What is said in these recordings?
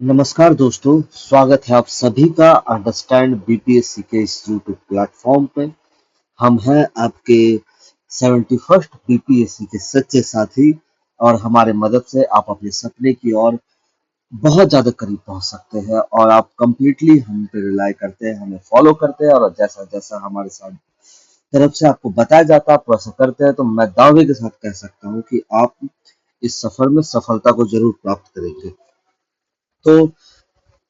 नमस्कार दोस्तों, स्वागत है आप सभी का अंडरस्टैंड बीपीएससी के इस यूट्यूब प्लेटफॉर्म पे। हम हैं आपके 71st बीपीएससी के सच्चे साथी और हमारे मदद से आप अपने सपने की ओर बहुत ज़्यादा करीब पहुंच सकते हैं और आप कंप्लीटली हम पे रिलाई करते हैं, हमें फॉलो करते हैं और जैसा-जैसा हमारे साथ तरफ से आपको बताया जाता है आप वैसा करते हैं, तो मैं दावे के साथ कह सकता हूँ कि आप इस सफर में सफलता को ज़रूर प्राप्त करेंगे। तो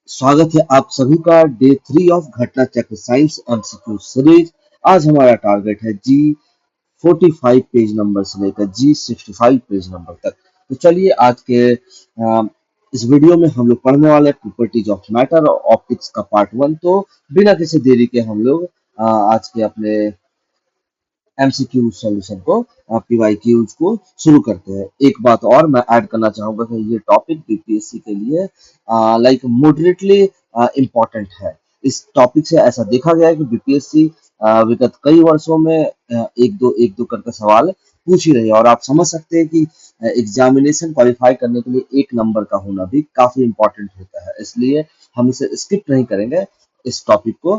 स्वागत है आप सभी का डे 3 ऑफ घटना चक्र साइंस एमसीक्यू सीरीज। आज हमारा टारगेट है जी 45 पेज नंबर से लेकर जी 65 पेज नंबर तक। तो चलिए आज के इस वीडियो में हम लोग पढ़ने वाले हैं प्रॉपर्टीज ऑफ मैटर और ऑप्टिक्स का पार्ट 1। तो बिना किसी देरी के हम लोग आज के अपने एमसीक्यू सॉल्यूशन को पीवाईक्यूज को शुरू करते हैं। एक बात और मैं ऐड करना चाहूंगा कि ये टॉपिक बीपीएससी के लिए लाइक मॉडरेटली इम्पोर्टेंट है। इस टॉपिक से ऐसा देखा गया है कि बीपीएससी विगत कई वर्षों में एक दो करके सवाल पूछ ही रही है और आप समझ सकते हैं कि एग्जामिनेशन क्वालिफाई करने के लिए एक नंबर का होना भी काफी इम्पोर्टेंट होता है। इसलिए हम इसे स्किप नहीं करेंगे। इस टॉपिक को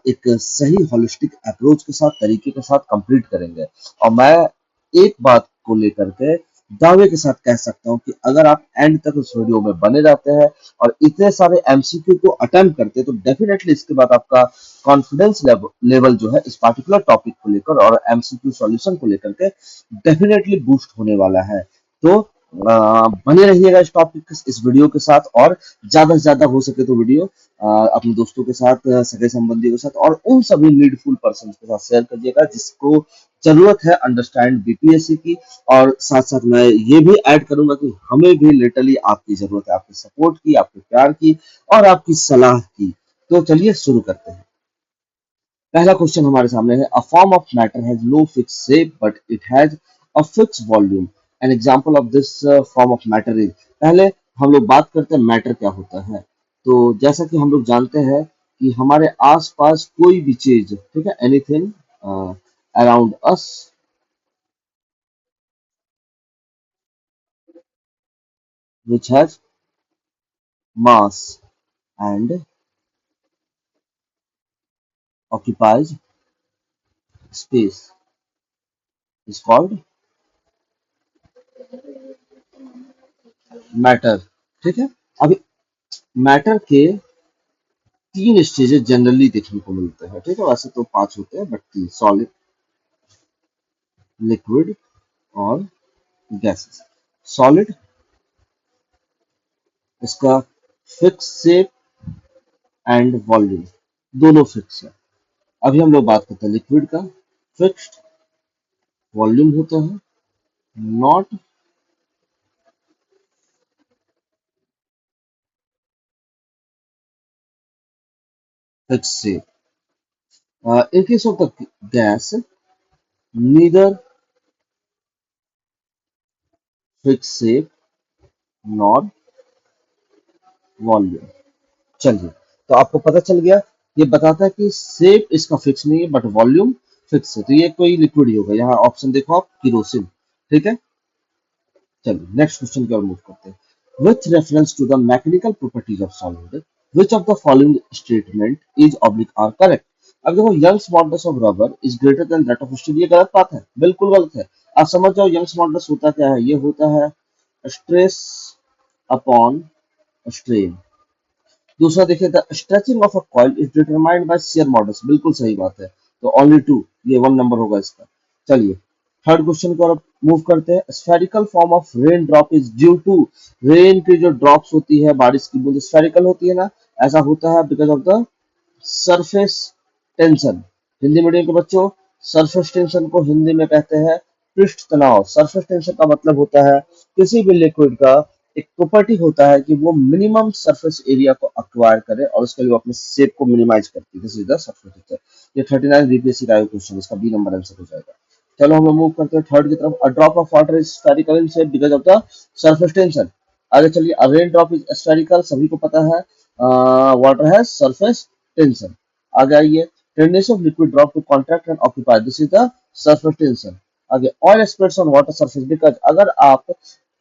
एक सही होलिस्टिक अप्रोच के साथ तरीके के साथ कंप्लीट करेंगे और मैं एक बात को लेकर के दावे के साथ कह सकता हूं कि अगर आप एंड तक उस वीडियो में बने रहते हैं और इतने सारे एमसीक्यू को अटेम्प्ट करते हैं तो डेफिनेटली इसके बाद आपका कॉन्फिडेंस लेवल जो है इस पर्टिकुलर टॉपिक को लेकर और एमसीक्यू सॉल्यूशन को लेकर के डेफिनेटली बूस्ट होने वाला है। तो बने रहिएगा इस टॉपिक इस वीडियो के साथ और ज्यादा से ज्यादा हो सके तो वीडियो अपने दोस्तों के साथ सगे संबंधियों के साथ और उन सभी नीडफुल पर्सन के साथ शेयर करिएगा जिसको जरूरत है अंडरस्टैंड बीपीएससी की। और साथ साथ मैं ये भी ऐड करूंगा कि हमें भी लिटरली आपकी जरूरत है, आपके सपोर्ट की, आपके प्यार की और आपकी सलाह की। तो चलिए शुरू करते हैं। पहला क्वेश्चन हमारे सामने है, a form of matter has no fix shape but it has a fix volume. An example of this form of matter is. पहले हम लोग बात करते हैं मैटर क्या होता है। तो जैसा कि हम लोग जानते हैं कि हमारे आसपास कोई भी चीज, ठीक है, anything around us which has mass and occupies space is called matter. ठीक है, अभी मैटर के तीन स्टेजेस जनरली देखने को मिलते हैं। ठीक है, वैसे तो पांच होते हैं बट तीन, सॉलिड, लिक्विड और गैसेस। सॉलिड, इसका फिक्स शेप एंड वॉल्यूम दोनों फिक्स है। अभी हम लोग बात करते हैं लिक्विड का। फिक्स्ड वॉल्यूम होता है, not fix shape. In case of the gas, neither fixed shape nor volume. चलिए, तो आपको पता चल गया। ये बताता है कि शेप इसका फिक्स नहीं है बट वॉल्यूम फिक्स है, तो ये कोई लिक्विड ही होगा। यहाँ ऑप्शन देखो आप, किरोसिन। ठीक है, चलिए नेक्स्ट क्वेश्चन की ओर मूव करते हैं। With reference to the mechanical properties of solid which of the following statement is oblique are correct. अब देखो, young's modulus of rubber is greater than that of steel, ये गलत बात है, बिल्कुल गलत है। आप समझ जाओ यंग्स मॉडुलस होता क्या है। ये होता है स्ट्रेस अपॉन स्ट्रेन। दूसरा देखिए, the stretching of a coil is determined by shear modulus, बिल्कुल सही बात है। तो ओनली टू, ये वन नंबर होगा इसका। चलिए थर्ड क्वेश्चन की ओर मूव करते हैं। Spherical form of rain drop is due to. Rain की जो ड्रॉप्स होती है, बारिश की बूंद स्फेरिकल होती है ना, ऐसा होता है because of the surface tension. Hindi medium के बच्चों, सरफेस टेंशन को हिंदी में कहते हैं पृष्ठ तनाव। सरफेस टेंशन का मतलब होता है किसी भी लिक्विड का एक प्रॉपर्टी होता है कि वो मिनिमम सरफेस एरिया को अक्वायर करे और उसके लिए वो अपने शेप को मिनिमाइज करती है। This is the surface tension. ये 39 बीपीएससी का क्वेश्चन, इसका बी नंबर आंसर हो जाएगा। चलो हम लोग मूव करते हैं थर्ड की तरफ। A drop of water is spherical in shape because of the surface tension. आगे चलिए, अ रेन ड्रॉप इज स्फेरिकल, सभी को पता है, वाटर हैज सरफेस टेंशन। आगे आइए, tendency of liquid drop to contract and occupy, this is the surface tension. आगे, oil spreads on water surface because अगर आप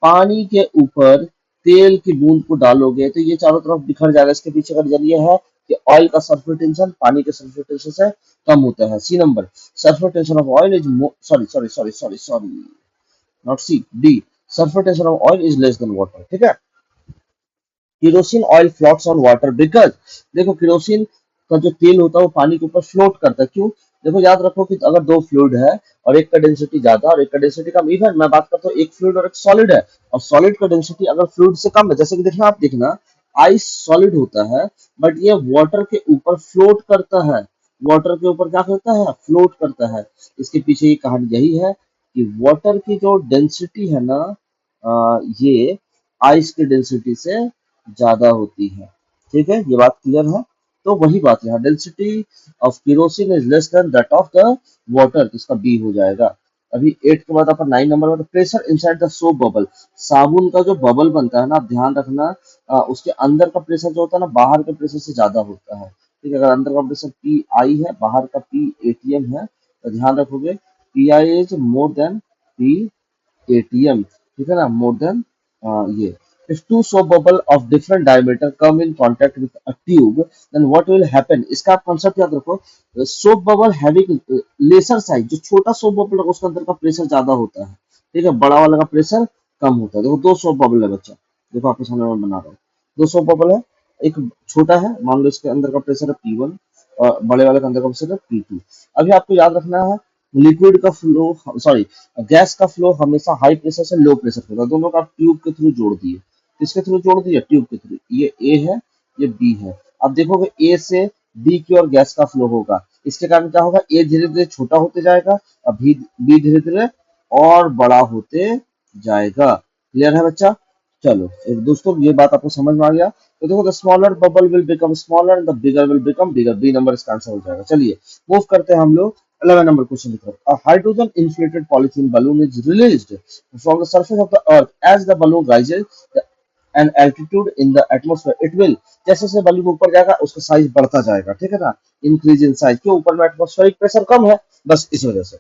पानी के ऊपर तेल की बूंद को डालोगे तो ये चारों तरफ बिखर जाएगा। इसके पीछे का रीजन ये है कि ऑयल का सरफेस टेंशन पानी के सरफेस टेंशन से कम होता है। C number, surface tension of oil is sorry sorry sorry sorry sorry not C, D, surface tension of oil is less than water. ठीक है। Kerosene oil floats on water because, देखो kerosene का जो तेल होता है वो पानी के ऊपर फ्लोट करता है। क्यों? देखो याद रखो कि अगर दो फ्लूइड है और एक का डेंसिटी ज्यादा और एक का डेंसिटी कम, इवन मैं बात करता हूँ एक फ्लूइड और एक सॉलिड है और सॉलिड का डेंसिटी अगर फ्लूइड से कम है, जैसे कि देखना, आप देखना आइस सॉलिड होता है बट ये वाटर के ऊपर फ्लोट करता है। वाटर के ऊपर क्या करता है? फ्लोट करता है। इसके पीछे की कहानी यही है कि वाटर की जो डेंसिटी है ना, ये आइस की डेंसिटी से ज्यादा होती है। ठीक है, ये बात क्लियर है। तो वही बात यहाँ, density of kerosene is less then that of the water, इसका बी हो जाएगा। अभी 8 के बाद अपन 9 नंबर में, pressure inside the soap bubble, साबुन का जो बबल बनता है ना, आप ध्यान रखना उसके अंदर का प्रेशर जो होता है ना बाहर के प्रेशर से ज्यादा होता है। ठीक है, अगर अंदर का प्रेशर पी आई है, बाहर का पी एटीएम है, तो ध्यान रखोगे P I is more than P ATM. ठीक है ना, मोर देन ये। If two soap bubble of different diameter come in contact with a tube, then what will happen? इसका आप कॉन्सेप्ट याद रखो। Soap bubble having laser size, जो छोटा सोप बबल है उसके अंदर का प्रेशर ज्यादा होता है। ठीक है, बड़ा वाला का प्रेशर कम होता है। देखो दो सोप बबल है बच्चा, देखो आपके सामने मैं बना रहा हूँ। दो सोप बबल है, एक छोटा है, मान लो इसके अंदर का प्रेशर है P1 और बड़े वाले के अंदर का प्रेशर है P2। अभी आपको याद रखना है लिक्विड का फ्लो, सॉरी गैस का फ्लो हमेशा हाई प्रेशर से लो प्रेशर पे होता है। दोनों का ट्यूब के थ्रू जोड़ दिए, किसके थ्रू जोड़ दिए? ट्यूब के थ्रू। ये ए है, ये बी है। अब देखोगे ए से बी की ओर गैस का फ्लो होगा, इसके कारण क्या होगा? ए धीरे धीरे छोटा होते जाएगा और बी धीरे धीरे और बड़ा होते जाएगा। क्लियर है बच्चा? चलो दोस्तों, ये बात आपको समझ में आ गया? तो देखो the smaller bubble will become smaller and the bigger will become bigger, B number इसका आंसर हो जाएगा। चलिए मूव करते हैं हम लोग 11 number question की तरफ। A hydrogen inflated polythene balloon is released from the surface of the earth as the balloon rises an altitude in the atmosphere. It will, जैसे जैसे balloon ऊपर जाएगा उसका साइज बढ़ता जाएगा। ठीक है ना, इंक्रीज इन साइज, क्यों? ऊपर में एटमॉस्फेरिक प्रेशर कम है, बस इस वजह से।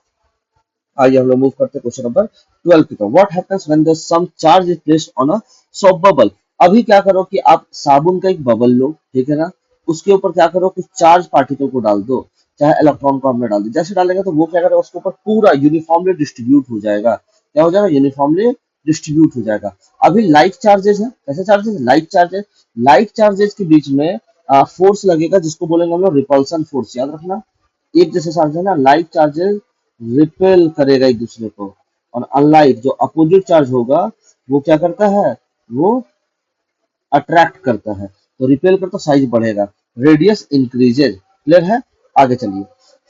आइए हम लोग मूव करते हैं क्वेश्चन नंबर 12 की तरफ। What happens when the some charge is placed on a soap bubble. अभी क्या करो कि आप साबुन का एक बबल लो, ठीक है ना, उसके ऊपर क्या करो कुछ चार्ज पार्टिकल को डाल दो, चाहे इलेक्ट्रॉन को हमने डाल दो। जैसे डालेंगे तो वो क्या करेगा, उसके ऊपर पूरा यूनिफॉर्मली डिस्ट्रीब्यूट हो जाएगा। क्या हो जाएगा? यूनिफॉर्मली डिस्ट्रीब्यूट हो जाएगा। अभी लाइट चार्जेस है, कैसे charges? Light charges, light charges के बीच में फोर्स लगेगा जिसको बोलेंगे हम लोग रिपल्सन फोर्स। याद रखना, एक जैसे चार्ज है ना, लाइट चार्जेस रिपेल करेगा एक दूसरे को, और अनलाइक जो अपोजिट चार्ज होगा वो क्या करता है? वो अट्रैक्ट करता है। तो रिपेल करता, साइज बढ़ेगा, रेडियस इंक्रीजेज। क्लियर है? आगे चलिए।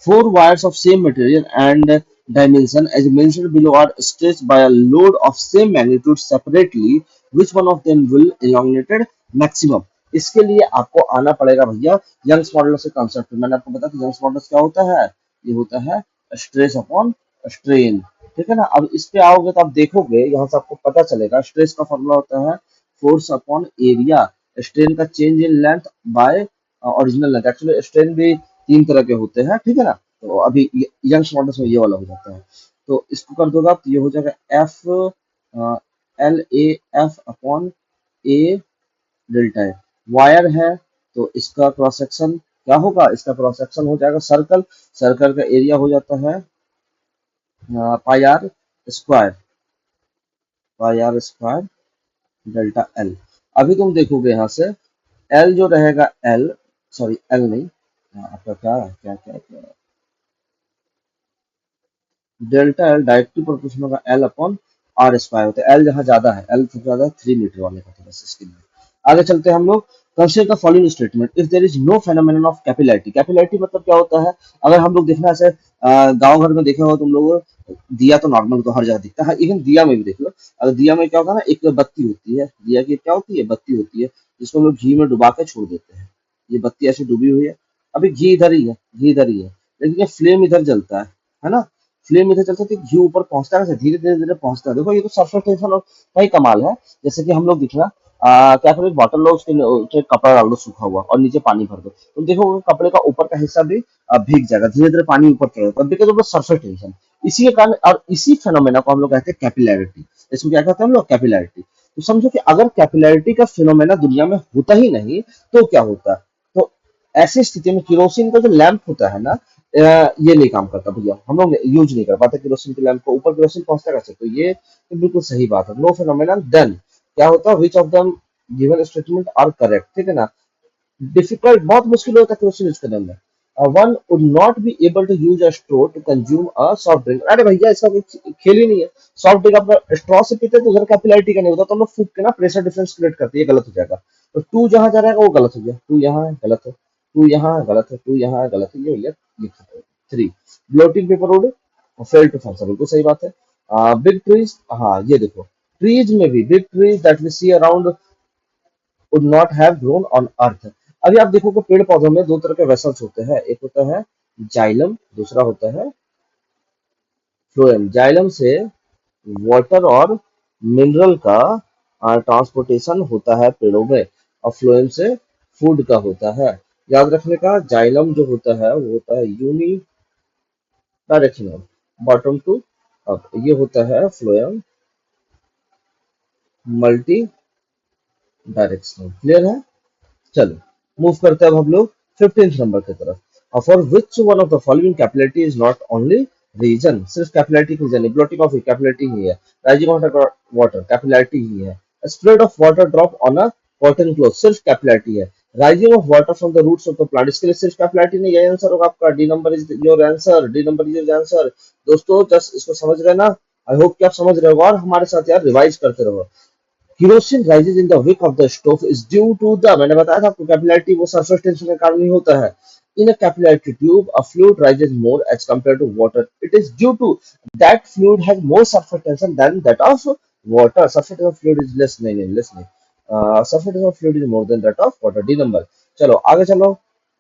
Four wires of same material and dimension as mentioned below are stretched by a load of same magnitude separately, which one of them will elongated maximum. इसके लिए आपको आना पड़ेगा भैया यंग्स मॉडुलस के कॉन्सेप्ट। मैंने आपको बताया कि यंग्स मॉडुलस क्या होता है? ये होता है स्ट्रेस अपॉन स्ट्रेन। ठीक है ना, अब इस पे आओगे तो आप देखोगे यहाँ से आपको पता चलेगा स्ट्रेस का फॉर्मूला होता है फोर्स अपॉन एरिया, स्ट्रेन का change in length bye original length. Actually strain भी तीन तरह के होते हैं। ठीक है ना, तो अभी यंग्स मॉडल्स में ये वाला हो जाता है। तो इसको कर दोगे आप तो ये हो जाएगा F L A F upon A delta A. Wire है तो इसका क्रॉस सेक्शन क्या होगा? इसका क्रॉस सेक्शन हो जाएगा सर्कल, सर्कल का एरिया हो जाता है pi R square, pi R square delta L. अभी तुम देखोगे यहाँ से एल जो रहेगा एल, सॉरी एल नहीं, आपका क्या क्या क्या क्या डेल्टा एल डायरेक्टली प्रोपोर्शनल होगा एल अपॉन आर स्क्वायर होता है। एल जहाँ ज्यादा है, एल सबसे ज्यादा 3 मीटर वाले का, तो बस इसके लिए आगे चलते हैं हम लोग। Consider the following statement if there is no phenomenon of capillarity. Capillarity मतलब क्या होता है? अगर हम लोग देखना ऐसे गांव घर में देखे हो तुम लोग, दिया तो नॉर्मल तो हर जगह दिखता है, इवन दिया में भी देख लो। अगर दिया में क्या होता है ना, एक बत्ती होती है, दिया की क्या होती है? बत्ती होती है, जिसको हम लोग घी में डुबा के छोड़ देते हैं। ये बत्ती ऐसे डूबी हुई है, अभी घी इधर ही है, घी इधर ही है, लेकिन ये फ्लेम इधर जलता है ना, फ्लेम इधर चलता है तो घी ऊपर पहुंचता है, धीरे धीरे धीरे पहुंचता है। देखो ये तो सरफेस टेंशन का ही कमाल है। जैसे कि हम लोग दिखना क्या करो, एक बॉटल लो, उसके कपड़ा डाल दो सूखा हुआ और नीचे पानी भर दो, तुम देखो कपड़े का ऊपर का हिस्सा भी भीग जाएगा, धीरे धीरे पानी ऊपर चढ़ेगा, बिकॉज ऑफ सरफेस टेंशन। इसी के कारण, और इसी फेनोमेना को हम लोग कहते हैं कैपिलैरिटी। इसको क्या कहते हैं हम लोग? कैपिलैरिटी। तो समझो कि अगर कैपिलैरिटी का फिनोमेना दुनिया में होता ही नहीं तो क्या होता। तो ऐसी स्थिति में केरोसिन का जो लैंप होता है ना, ये नहीं काम करता भैया, हम लोग यूज नहीं कर पाते केरोसिन के लैंप को, ऊपर केरोसिन पहुंचता कैसे। तो ये तो बिल्कुल सही बात है, नो फिनोमेना। देन क्या होता, which of the given statement are correct, ठीक है ना। डिफिकल्ट, बहुत मुश्किल होता है क्वेश्चन यूज करने में। One would not be able to use a straw to consume a soft drink. अरे भैया इसका कोई खेल ही नहीं है। सॉफ्ट ड्रिंक आप स्ट्रॉ से पीते तो उधर कैपिलैरिटी का नहीं होता, तो हम लोग फूक के ना प्रेशर डिफरेंस क्रिएट करते हैं, ये गलत हो जाएगा। तो टू जहां जा रहा है वो गलत हो गया, टू यहाँ है गलत है, टू यहाँ है गलत है, टू यहाँ है गलत है, ये भैया लिखा। Three, blotting paper would fail to function, बिल्कुल सही बात है। बिग ट्रीज, हाँ ये देखो, ट्रीज में भी big trees that we see around would not have grown on earth। अभी आप देखो कि पेड़ पौधों में दो तरह के वेसल्स होते हैं, एक होता है जाइलम, दूसरा होता है फ्लोएम। जाइलम से वाटर और मिनरल का ट्रांसपोर्टेशन होता है पेड़ों में, और फ्लोएम से फूड का होता है। याद रखने का, जाइलम जो होता है वो होता है unidirectional, bottom to up. ये होता है फ्लोएम मल्टी डायरेक्शनल। क्लियर है। चलो मूव करते हैं अब हम लोग 15th नंबर की तरफ। For which one of the following capillarity is not only reason, सिर्फ कैपिलैरिटी की रीजन, ब्लोटिंग ऑफ कैपिलैरिटी ही है, राइजिंग ऑफ वाटर कैपिलैरिटी ही है, spread of water drop on a cotton cloth सिर्फ कैपिलैरिटी है, rising of water from the roots of the plant इसके लिए सिर्फ कैपिलैरिटी नहीं है। आंसर होगा आपका D number is your answer, D number is your answer. दोस्तों जस्ट इसको समझ रहे ना, आई होप कि आप समझ रहे हो और हमारे साथ यार रिवाइज करते रहो। Kerosene rises in the wick of the stove is due to the, मैंने बताया था आपको कैपिलैरिटी वो सरफेस टेंशन के कारण ही होता है। In a capillary tube, a fluid rises more as compared to water. It is due to that fluid has more surface tension than that of water. Surface tension of fluid is less, नहीं नहीं less नहीं, surface tension of fluid is more than that of water. D number। चलो आगे चलो,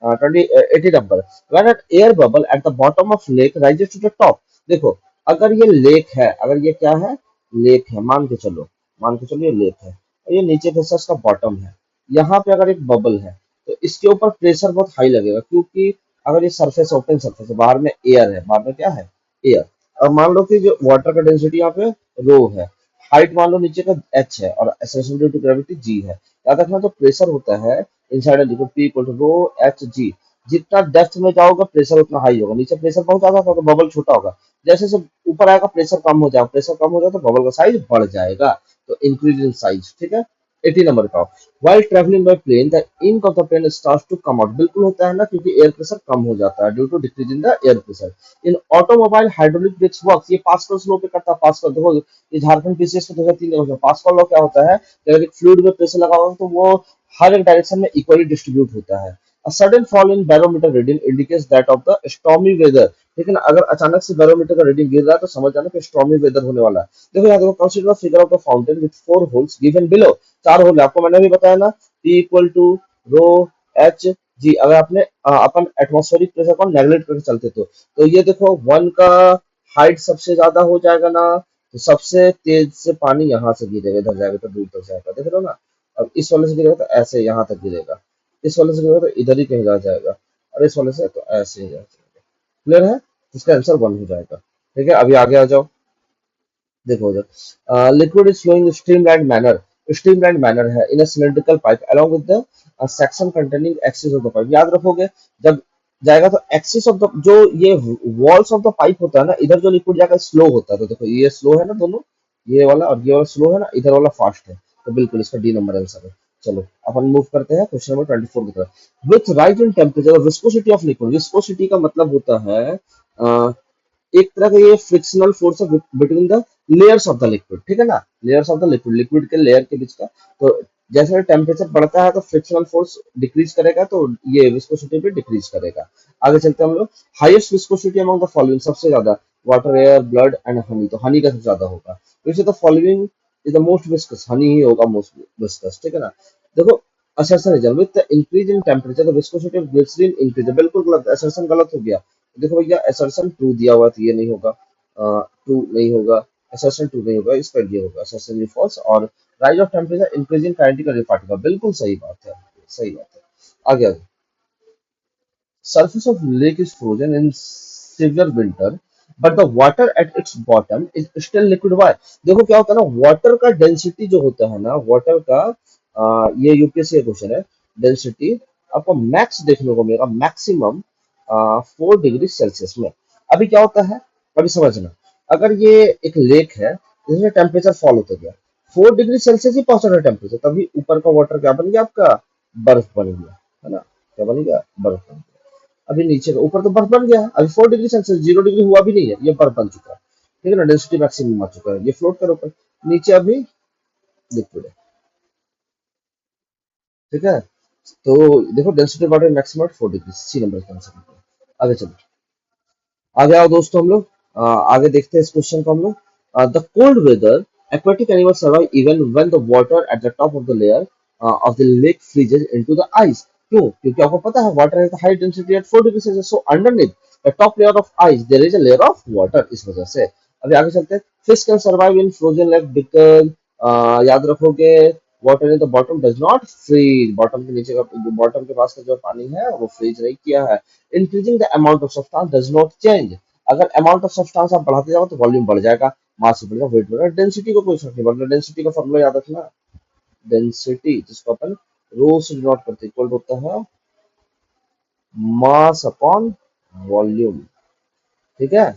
80 number. When an air bubble at the bottom of lake rises to the top। देखो अगर ये lake है, अगर ये क्या है, लेक है, मान के चलो ये लेक है, और ये नीचे का इसका बॉटम है। यहाँ पे अगर एक बबल है तो इसके ऊपर प्रेशर बहुत हाई लगेगा, क्योंकि अगर ये सरफेस ओपन सरफेस है, बाहर में एयर है, बाहर में क्या है, एयर। अब मान लो कि जो वाटर का डेंसिटी यहाँ पे रो है, हाइट मान लो नीचे का एच है, और acceleration due to gravity G है। याद रखना जो प्रेशर होता है inside liquid P equal to rho H G, जितना डेप्थ में जाओगे प्रेशर उतना हाई होगा, नीचे प्रेशर बहुत ज्यादा होगा तो बबल छोटा होगा, जैसे जैसे ऊपर आएगा प्रेशर कम हो जाएगा, प्रेशर कम हो जाए तो बबल का साइज बढ़ जाएगा, तो इंक्रीज इन साइज, ठीक है। 80 नंबर का, while traveling by plane the ink of the pen starts to come out, बिल्कुल होता है ना, क्योंकि एयर प्रेशर कम हो जाता है due to decrease in the air pressure. In automobile hydraulic brakes works, ये पास्कल लॉ पे करता है, पास्कल देखो, ये झारखंड पीसीएस का 2003 में पास्कल लॉ क्या होता है कि अगर एक फ्लूइड में प्रेशर लगा होगा तो वो हर एक डायरेक्शन में इक्वली डिस्ट्रीब्यूट होता है। A sudden fall in barometer reading indicates that of the stormy weather, लेकिन अगर अचानक से बैरोमीटर का रीडिंग गिर रहा है तो समझ जाना कि स्टॉर्मी वेदर होने वाला है। देखो यहाँ देखो, consider figure of the fountain with 4 holes given below, 4 hole है, आपको मैंने भी बताया ना, P equal to rho H G. अगर आपने अपन एटमॉस्फेरिक प्रेशर को नेगलेक्ट करके चलते तो ये देखो 1 का हाइट सबसे ज्यादा हो जाएगा ना, तो सबसे तेज से पानी यहाँ से गिरेगा, इधर जाएगा तो दूर तक जाएगा, देख रहे हो ना। अब इस वाले से गिरेगा तो ऐसे यहाँ तक गिरेगा, इस वाले से गिरेगा तो इधर ही कहीं जा जाएगा, और इस वाले से तो ऐसे ही जा जाएगा। क्लियर है, इसका आंसर 1 हो जाएगा। ठीक है, अभी आगे आ जाओ। देखो उधर, liquid is flowing streamline manner, streamline manner है in a cylindrical pipe along with the section containing axis of the pipe. याद रखोगे जब जाएगा तो एक्सिस ऑफ द जो ये वॉल्स ऑफ द पाइप होता है ना, इधर जो लिक्विड जाकर स्लो होता है, तो देखो ये स्लो है ना दोनों, ये वाला और ये वाला स्लो है ना, इधर वाला फास्ट है, तो बिल्कुल इसका डी नंबर आंसर है। चलो अपन मूव करते हैं क्वेश्चन नंबर 24 की तरफ। With rise in temperature viscosity of liquid, viscosity का मतलब होता है एक तरह का ये फ्रिक्शनल फोर्स है between the layers of the liquid, ठीक है ना, layers of the liquid, liquid के लेयर के बीच का। तो जैसे टेम्परेचर बढ़ता है तो फ्रिक्शनल फोर्स डिक्रीज करेगा, तो ये विस्कोसिटी भी डिक्रीज करेगा। आगे चलते हैं हम लोग। Highest viscosity among the following, सबसे ज्यादा water, air, blood and honey, तो हनी का सबसे ज्यादा होगा। वैसे तो following is the most viscous, honey ही होगा मोस्ट विस्कस, ठीक है ना। देखो assertion reason with the increase in temperature the viscosity of glycerine increase, बिल्कुल गलत, असर्शन गलत हो गया। देखो भैया असर्शन ट्रू दिया हुआ तो ये नहीं होगा, ट्रू नहीं होगा, असर्शन ट्रू नहीं होगा, इस पर ये होगा असर्शन फॉल्स। और rise of temperature increasing kinetic energy particle, बिल्कुल सही बात है, सही बात है। आगे आगे, surface of lake is frozen in severe winter but the water at its bottom is still liquid. Why? देखो क्या होता है ना, वाटर का डेंसिटी जो होता है ना, वाटर का ये यूपीएससी का क्वेश्चन है। डेंसिटी आपको मैक्स देखने को मिलेगा, मैक्सिमम 4 डिग्री सेल्सियस में। अभी क्या होता है, अभी समझना, अगर ये एक लेक है जिसमें टेम्परेचर फॉल होता गया, 4 डिग्री सेल्सियस ही पहुंचा था टेम्परेचर, तभी ऊपर का वाटर क्या बन गया आपका, बर्फ बन गया, है ना। क्या बन गया, बर्फ बन गया। अभी नीचे का, ऊपर तो बर्फ बन गया है, अभी 4 डिग्री सेल्सियस, 0 डिग्री हुआ भी नहीं है, ये बर्फ बन चुका है। ठीक है ना, डेंसिटी मैक्सिमम आ चुका है, ये फ्लोट कर ऊपर, नीचे अभी लिक्विड है। ठीक है, तो देखो density water maximum 4 degree, C number का आंसर निकला। आगे चलो, आगे आओ दोस्तों हम लोग आगे देखते हैं इस क्वेश्चन को हम लोग। The cold weather aquatic animals survive even when the water at the top of the layer of the lake freezes into the ice। क्यों? क्योंकि आपको पता है water has high density at 4 degrees Celsius, so underneath the top layer of ice there is a layer of water। इस वजह से अभी आगे चलते हैं। fish can survive in frozen lake because याद रखोगे water in the bottom does not freeze, bottom के नीचे का, जो बॉटम के पास का जो पानी है वो फ्रीज नहीं किया है। Increasing the amount of substance does not change, अगर अमाउंट ऑफ सब्सटेंस आप बढ़ाते जाओ तो वॉल्यूम बढ़ जाएगा, मास बढ़ेगा, वेट बढ़ेगा। डेंसिटी को कोई फर्क नहीं पड़ता, डेंसिटी का फॉर्मूला याद रखना, डेंसिटी जिसको अपन रो से डिनोट करते इक्वल होता है मास अपॉन वॉल्यूम। ठीक है,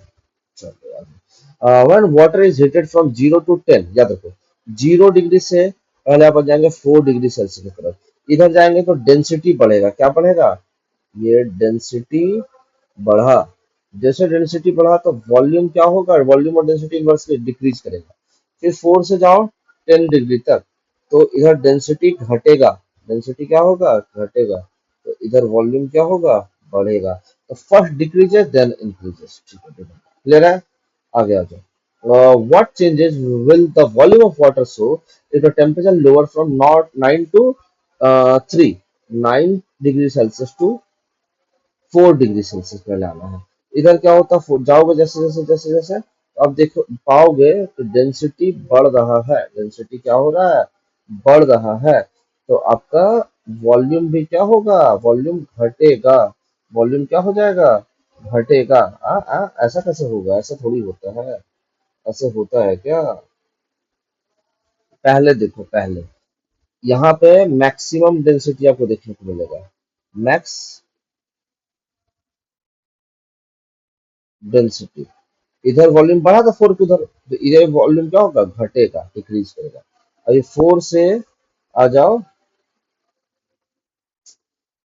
चलो आगे। When water is heated from 0 to 10, याद रखो 0 डिग्री से पहले आप जाएंगे 4 डिग्री सेल्सियस की तरफ, इधर जाएंगे तो डेंसिटी बढ़ेगा, क्या बढ़ेगा, ये डेंसिटी बढ़ा। जैसे डेंसिटी बढ़ा तो वॉल्यूम क्या होगा, वॉल्यूम और डेंसिटी इनवर्सली डिक्रीज करेगा। फिर 4 से जाओ 10 डिग्री तक, तो इधर डेंसिटी घटेगा, डेंसिटी क्या होगा, घटेगा, तो इधर वॉल्यूम क्या होगा, बढ़ेगा। तो फर्स्ट डिक्रीजेस देन इंक्रीजेस। ठीक है, क्लियर है, आगे आ जाओ। What changes will the volume of water show if the temperature lower from not 9 to 3, 9 degree Celsius to 4 degree Celsius में लाना है। इधर क्या होता है, जाओगे जैसे जैसे जैसे जैसे, अब देखो पाओगे तो डेंसिटी बढ़ रहा है, डेंसिटी क्या हो रहा है, बढ़ रहा है, तो आपका वॉल्यूम भी क्या होगा, वॉल्यूम घटेगा, वॉल्यूम क्या हो जाएगा, घटेगा। ऐसा कैसे होगा, ऐसा थोड़ी होता है, ऐसे होता है क्या, पहले देखो, पहले यहाँ पे मैक्सिमम डेंसिटी आपको देखने को मिलेगा, मैक्स डेंसिटी, इधर वॉल्यूम बढ़ा था 4 के उधर, तो इधर वॉल्यूम क्या होगा, घटेगा, डिक्रीज करेगा। अभी 4 से आ जाओ,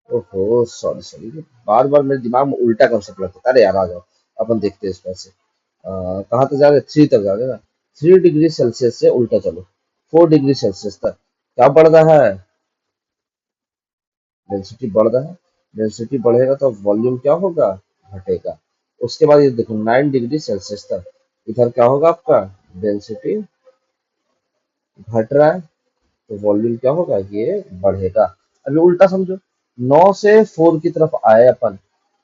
ओहो सॉरी सॉरी, बार बार मेरे दिमाग में उल्टा कंसेप्ट लगता है। अरे यार आ जाओ, अपन देखते हैं इसमें से कहाँ तक जा रहे, 3 तक जा रहे हैं ना, 3 डिग्री सेल्सियस से उल्टा चलो 4 डिग्री सेल्सियस तक, क्या बढ़ रहा है, डेंसिटी बढ़ रहा है, डेंसिटी बढ़ेगा तो वॉल्यूम क्या होगा, घटेगा। उसके बाद ये देखो 9 डिग्री सेल्सियस तक, इधर क्या होगा आपका, डेंसिटी घट रहा है, तो वॉल्यूम क्या होगा, ये बढ़ेगा। अभी उल्टा समझो, 9 से 4 की तरफ आए अपन,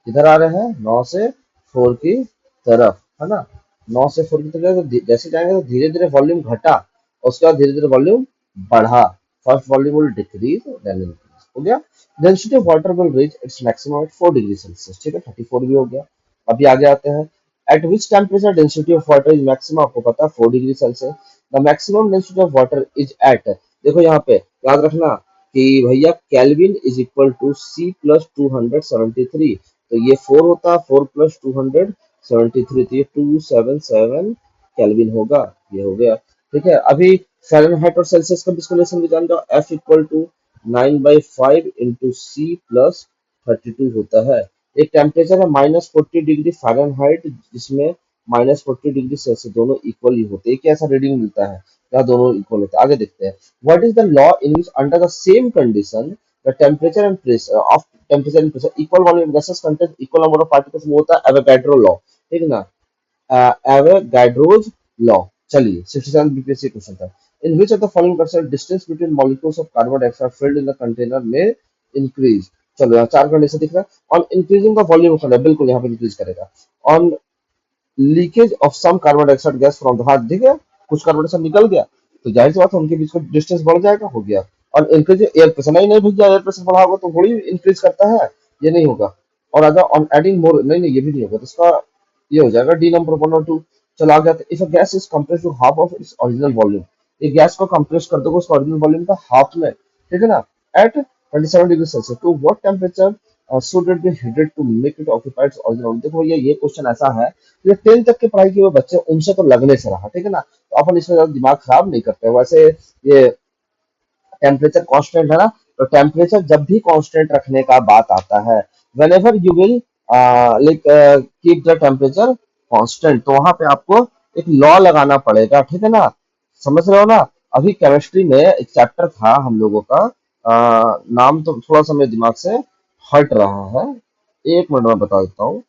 किधर आ रहे हैं, 9 से 4 की तरफ, है ना। 9 से 4 की तरफ तो जैसे जाएंगे तो धीरे धीरे वॉल्यूम घटा, और उसके बाद धीरे धीरे वॉल्यूम बढ़ा, first volume will decrease then increase, हो गया। Density of water will reach its maximum at 4 degree Celsius. ठीक है, 34 भी हो गया। अभी आगे आते हैं, at which temperature density of water is maximum, आपको पता है 4 degree Celsius. The maximum density of water is at, देखो यहाँ पे याद रखना कि भैया Kelvin is equal to C plus 273, तो ये 4 होता है, 4 प्लस 273, तो ये 277 केल्विन होगा, ये हो गया। ठीक है, अभी फ़ारेनहाइट और सेल्सियस का डिस्क्रिप्शन भी जान जाओ, F equal to 9/5 into C plus 32 होता है। एक टेम्परेचर है -40 डिग्री फ़ारेनहाइट, जिसमें -40 डिग्री सेल्सियस, दोनों इक्वल ही होते हैं, कैसा रीडिंग मिलता है, या दोनों इक्वल होते हैं। आगे देखते हैं, what is the law in which under the same condition the temperature and pressure of temperature and pressure equal volume gases contain equal number of particles, वो होता है एवोगैड्रो लॉ। ठीक है ना, एवोगैड्रोज लॉ। चलिए 67 बीपीएससी क्वेश्चन था, in which of the following condition distance between molecules of carbon dioxide filled in the container में increase. चलो यहाँ 4 कंडीशन दिख रहा है, on increasing the volume of container, बिल्कुल यहाँ पे इंक्रीज करेगा। On leakage of some carbon dioxide gas from the heart, ठीक है, कुछ कार्बन डाइऑक्साइड निकल गया, तो जाहिर सी बात है उनके बीच का डिस्टेंस बढ़ जाएगा, हो गया। और इंक्रीज एयर प्रेशर, नहीं नहीं भैया एयर प्रेशर बढ़ा होगा तो थोड़ी इंक्रीज करता है, ये नहीं होगा। और अगर ऑन एडिंग मोर, नहीं नहीं ये भी नहीं होगा, तो इसका ये हो जाएगा डी नंबर 1 और 2। चलो आ गया, if a gas is compressed to half of its original volume, ये गैस को कंप्रेस कर दोगे उसका ओरिजिनल वॉल्यूम का हाफ में, ठीक है ना, at 27 degree Celsius, to what temperature should it be heated to make it occupy its original volume. देखो ये क्वेश्चन ऐसा है, ये 10th तक की पढ़ाई किए हुए बच्चे उनसे तो लगने से रहा, ठीक है ना, तो अपन इसमें ज्यादा दिमाग खराब नहीं करते। वैसे ये टेम्परेचर कांस्टेंट है ना, तो टेम्परेचर जब भी कांस्टेंट रखने का बात आता है, when ever you will like keep the temperature constant, तो वहां पे आपको एक लॉ लगाना पड़ेगा, ठीक है ना, समझ रहे हो ना। अभी केमिस्ट्री में एक चैप्टर था हम लोगों का, नाम तो थोड़ा सा मेरे दिमाग से हट रहा है, एक मिनट में बता देता हूँ।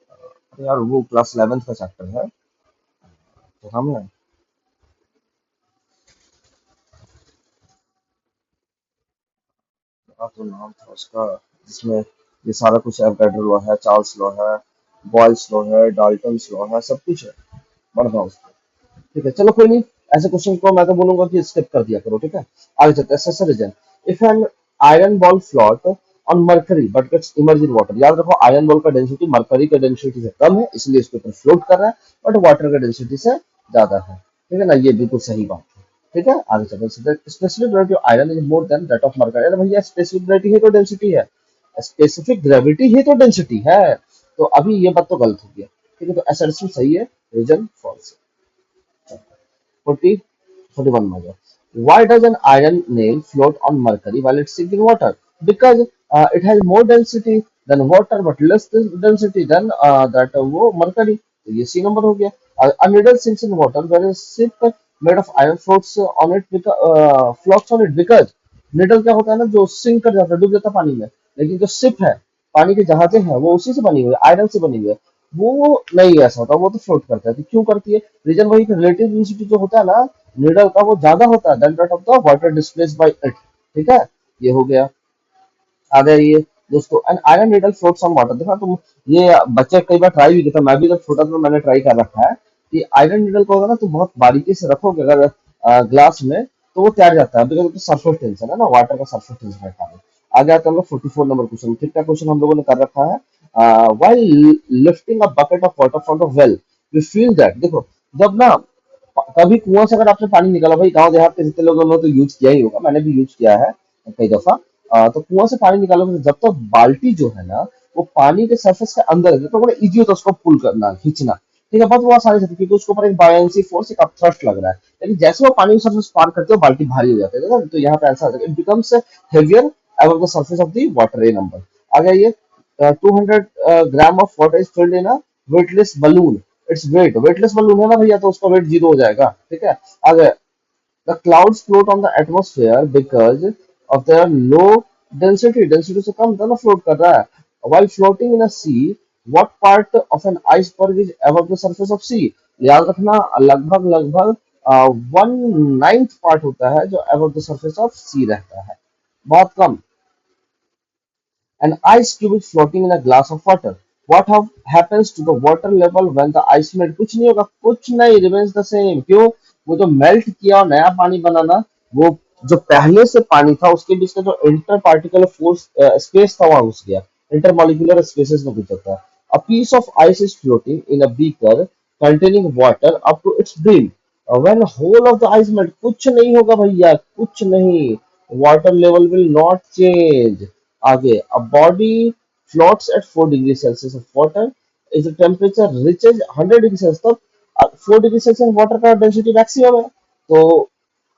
अरे यार वो क्लास 11th का चैप्टर है, तो हम तो नाम था उसका, जिसमें ये सारा कुछ एवोगाड्रो लॉ है, चार्ल्स लॉ है, बॉयल्स लॉ है, डाल्टन्स लॉ है, सब कुछ है, पढ़ना उसको। ठीक है, चलो कोई नहीं, ऐसे क्वेश्चन को मैं तो बोलूंगा कि स्किप कर दिया करो, ठीक है। आगे चलते हैं, assertion reason, if an iron ball float on mercury but gets emerge in water, याद रखो आयरन बॉल का डेंसिटी मरकरी के डेंसिटी से कम है, इसलिए इसके ऊपर फ्लोट कर रहा है, बट वाटर का डेंसिटी से ज्यादा है, ठीक है ना, ये बिल्कुल सही बात है। ठीक है, आगे चलते हैं, specific gravity of iron is more than that of mercury, अरे भैया स्पेसिफिक ग्रेविटी है तो डेंसिटी है, स्पेसिफिक ग्रेविटी ही तो डेंसिटी है, तो अभी ये बात तो गलत हो गया, ठीक है, तो असर्शन सही है, रीजन फॉल्स। 40, 41 में गया। Why does an iron nail float on mercury while it's sinking water? Because it has more density than water but less density than that वो mercury, तो ये सी नंबर हो गया। A needle sinks in water where a ship made of iron floats on it because needle क्या होता है ना, जो सिंक कर जाता है, डूब जाता है पानी में, लेकिन जो शिप है, पानी के जहाजें हैं, वो उसी से बनी हुई है, आयरन से बनी हुई है, वो नहीं ऐसा होता, वो तो फ्लोट करता है, तो क्यों करती है, रीजन वही, रिलेटिव डेंसिटी जो होता है ना निडल का, वो ज्यादा होता है than that of the water displaced by it, ठीक है, ये हो गया। आ गया ये दोस्तों, an iron needle floats on water, देखा तुम, ये बच्चे कई बार ट्राई भी करते हैं, मैं भी जब छोटा था तो मैंने ट्राई कर रखा है कि आयरन नीडल को अगर ना तुम बहुत बारीकी से रखोगे अगर ग्लास में, तो वो तैर जाता है, बिकॉज सरफेस टेंशन है ना, वाटर का सरफेस टेंशन रहता है। आ गया तो हम लोग 44 नंबर क्वेश्चन, कितना क्वेश्चन हम लोगों ने कर रखा है, while lifting a bucket of water from the well we feel that, देखो जब ना कभी कुआं से अगर आपसे पानी निकाला, भाई गांव देहात के जितने लोगों ने तो यूज किया ही होगा, मैंने भी यूज किया है कई दफा, तो कुआं से पानी निकालोगे, जब तक बाल्टी जो है ना वो पानी के सरफेस के अंदर है, तो बड़ा इजी होता है उसको पुल करना, खींचना, ठीक है, बहुत वो आसानी से, क्योंकि उसके ऊपर एक बायंसी फोर्स, एक अपथ्रस्ट लग रहा है, लेकिन जैसे वो पानी की सरफेस पार करते हो बाल्टी भारी हो जाती है ना, तो यहाँ पे आंसर आ जाएगा, it becomes heavier above the surface of the water, A number आ गया ये। 200 gram of water is filled in a weightless balloon, it's weightless balloon है ना भैया, तो उसका वेट जीरो हो जाएगा, ठीक है। आगे, the clouds float on the atmosphere because of their low density, density से कम था ना फ्लोट कर रहा है, while floating in a sea, what part of an iceberg is above the surface of sea, याद रखना लगभग लगभग 1/9 पार्ट होता है जो above the surface of sea रहता है, बहुत कम। An ice cube is floating in a glass of water. Happens to the water level when the ice melt? कुछ नहीं होगा, कुछ नहीं, remains the same। क्यों? वो जो मेल्ट किया और नया पानी बनाना, वो जो पहले से पानी था उसके बीच का जो इंटर पार्टिकुलर फोर्स स्पेस था वहां घुस गया, इंटर मॉलिक्यूलर स्पेसेस में घुस जाता है। A piece of ice is floating in a beaker containing water up to its brim. When whole of the ice melt, कुछ नहीं होगा भैया, कुछ नहीं, water level will not change। आगे, a body floats at 4 degree Celsius of water if the temperature reaches 100 degree Celsius, तो 4 degree Celsius water का density maximum है, तो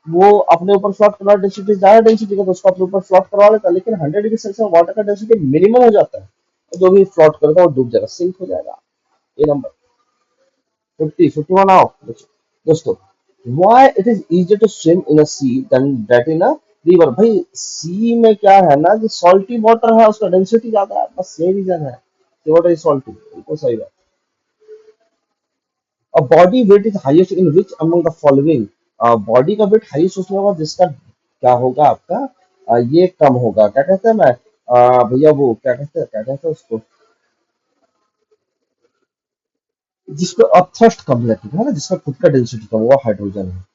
वो अपने ऊपर फ्लोट करवा, डेंसिटी ज्यादा डेंसिटी का, तो उसको अपने ऊपर फ्लोट करवा लेता है, लेकिन 100 डिग्री सेल्सियस वाटर का डेंसिटी मिनिमम हो जाता है, तो जो भी फ्लोट करेगा वो डूब जाएगा, सिंक हो जाएगा, ये नंबर 51 आओ दोस्तों, why it is easier to swim in a sea than that in a river, भाई सी में क्या है ना कि सॉल्टी वाटर है, उसका डेंसिटी ज्यादा है, बस ये रीजन है, वाटर इज सॉल्टी, बिल्कुल सही बात। A body weight is highest in which among the following, body का वेट हाईएस्ट उसमें होगा जिसका क्या होगा आपका, ये कम होगा, क्या कहते हैं मैं, भैया वो क्या कहते हैं उसको, जिसको अपथ्रस्ट कम रहती है ना, जिसका खुद का डेंसिटी कम, वो हाइड्रोजन है।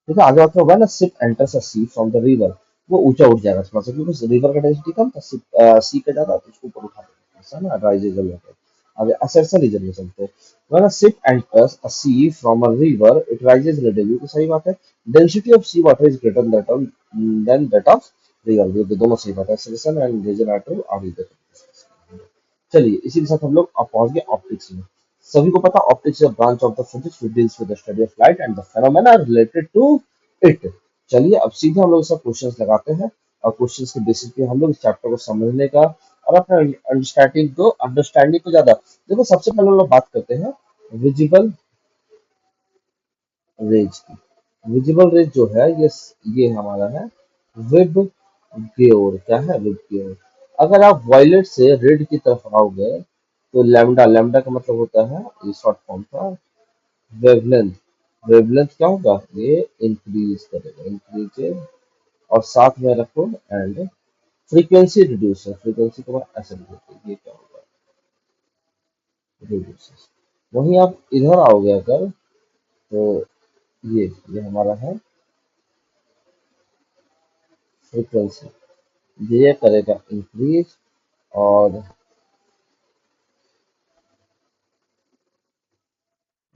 देखो आगे बात होगा ना, ship enters a sea from the river, वो ऊंचा उठ जाएगा थोड़ा सा, क्योंकि रिवर का डेंसिटी कम था, सी का ज्यादा, तो उसको ऊपर उठा देगा, ऐसा ना राइजेज लेवल पे। आगे assertion रीजन में चलते हैं। when a ship enters a sea from a river it rises readily, तो सही बात है। density of sea water is greater than that of river, ये तो दोनों सही बात है। assertion and reason are true, आगे देखते हैं। चलिए इसी के साथ हम लोग अब पहुंच गए ऑप्टिक्स में। सभी को पता optics is branch of the physics which deals with the study of light and the phenomena related to it. चलिए अब सीधे हम लोग सब क्वेश्चंस लगाते हैं और क्वेश्चंस के बेसिस पे हम लोग इस चैप्टर को समझने का और अपने अंडरस्टैंडिंग को ज्यादा। देखो सबसे पहले हम लोग बात करते हैं विजिबल रेज की। विजिबल रेज जो है ये हमारा है वेब ग्योर। क्या है? वेब ग्योर। अगर आप वायलेट से रेड की तरफ आओगे तो लैम्डा, लैम्डा का मतलब होता है ये शॉर्ट फॉर्म का वेवलेंथ। वेवलेंथ क्या होगा? ये इंक्रीज करेगा, इंक्रीज। और साथ में रखो एंड फ्रीक्वेंसी रिड्यूस है, फ्रीक्वेंसी को ऐसे लिखते हैं, ये क्या होगा? रिड्यूस। वहीं आप इधर आओगे अगर तो ये हमारा है फ्रीक्वेंसी, ये करेगा इंक्रीज और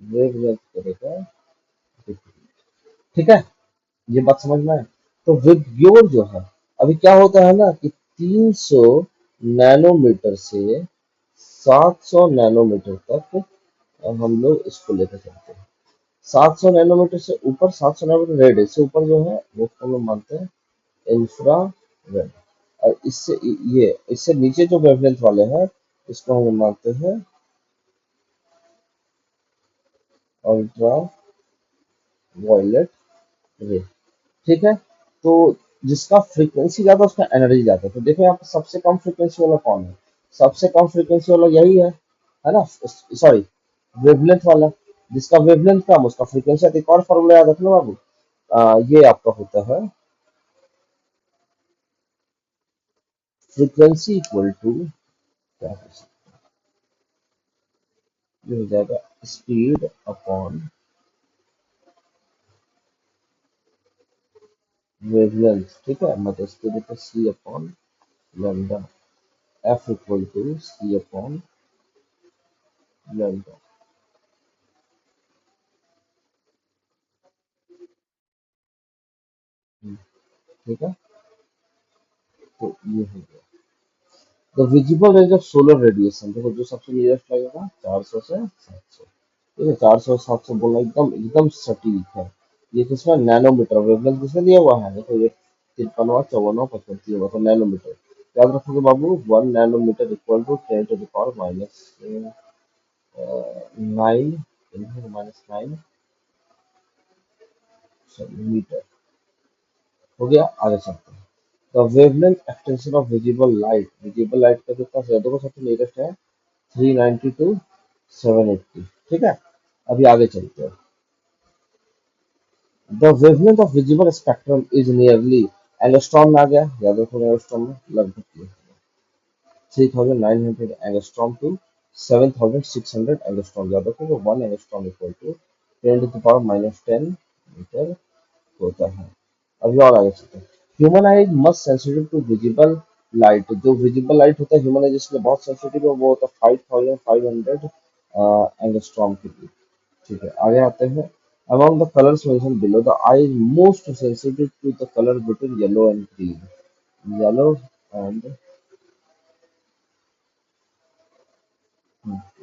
वेवलेंथ करेगा डिक्रीज। ठीक है, ये बात समझ में आए? तो विबग्योर जो है, अभी क्या होता है ना कि 300 नैनोमीटर से 700 नैनोमीटर तक हम लोग इसको लेकर चलते हैं। 700 नैनोमीटर से ऊपर, 700 नैनोमीटर रेड, इससे ऊपर जो है वो हम लोग मानते हैं इंफ्रा रेड। और इससे नीचे जो वेवलेंथ वाले हैं इसको हम मानते हैं अल्ट्रा वायलेट रे। ठीक है, तो जिसका फ्रीक्वेंसी ज्यादा उसका एनर्जी ज्यादा। तो देखो यहाँ पे सबसे कम फ्रीक्वेंसी वाला कौन है? सबसे कम फ्रीक्वेंसी वाला यही है ना? सॉरी, वेवलेंथ वाला। जिसका वेवलेंथ कम उसका फ्रीक्वेंसी। एक और फॉर्मूला याद रखना बाबू, ये आपका होता है फ्रीक्वेंसी इक्वल टू क्या हो सकता है? ये हो जाएगा स्पीड अपॉन वेवलेंथ। ठीक है, मतलब speed equal C upon lambda, F equal to C upon lambda. ठीक है, तो ये हो गया the visible range of solar radiation. देखो जो सबसे नियरेस्ट लगेगा 400 से 700। ठीक है, 400 700 बोलना एकदम एकदम सटीक है। ये किसमें? नैनोमीटर। वेवलेंथ किसमें दिया हुआ है? देखो ये 53वां 54वां 55 दिया हुआ था नैनोमीटर। याद रखोगे बाबू, 1 nanometre equal to 10 to the power -9 -9 metre. हो गया, आगे चलते हैं। The wavelength extension of visible light. Visible light का कितना ज्यादा को सबसे नियरेस्ट है 390 to 780। ठीक है, अभी आगे चलते हैं। The wavelength of visible spectrum is nearly, angstrom में आ गया, याद रखो एंगस्ट्रॉम में लगभग 3900 एंगस्ट्रॉम टू 7600 एंगस्ट्रॉम। याद रखो 1 angstrom equal to 10 to the power -10 metre होता है। अभी और आगे चलते हैं। Human eye must sensitive to visible light. जो विजिबल लाइट होता है ह्यूमन आई जिसमें बहुत सेंसिटिव है वो होता है 5500 एंगस्ट्रॉम के लिए। ठीक है, आगे आते हैं। Among the colours mentioned below the eye is most sensitive to the colour between yellow and green. Yellow and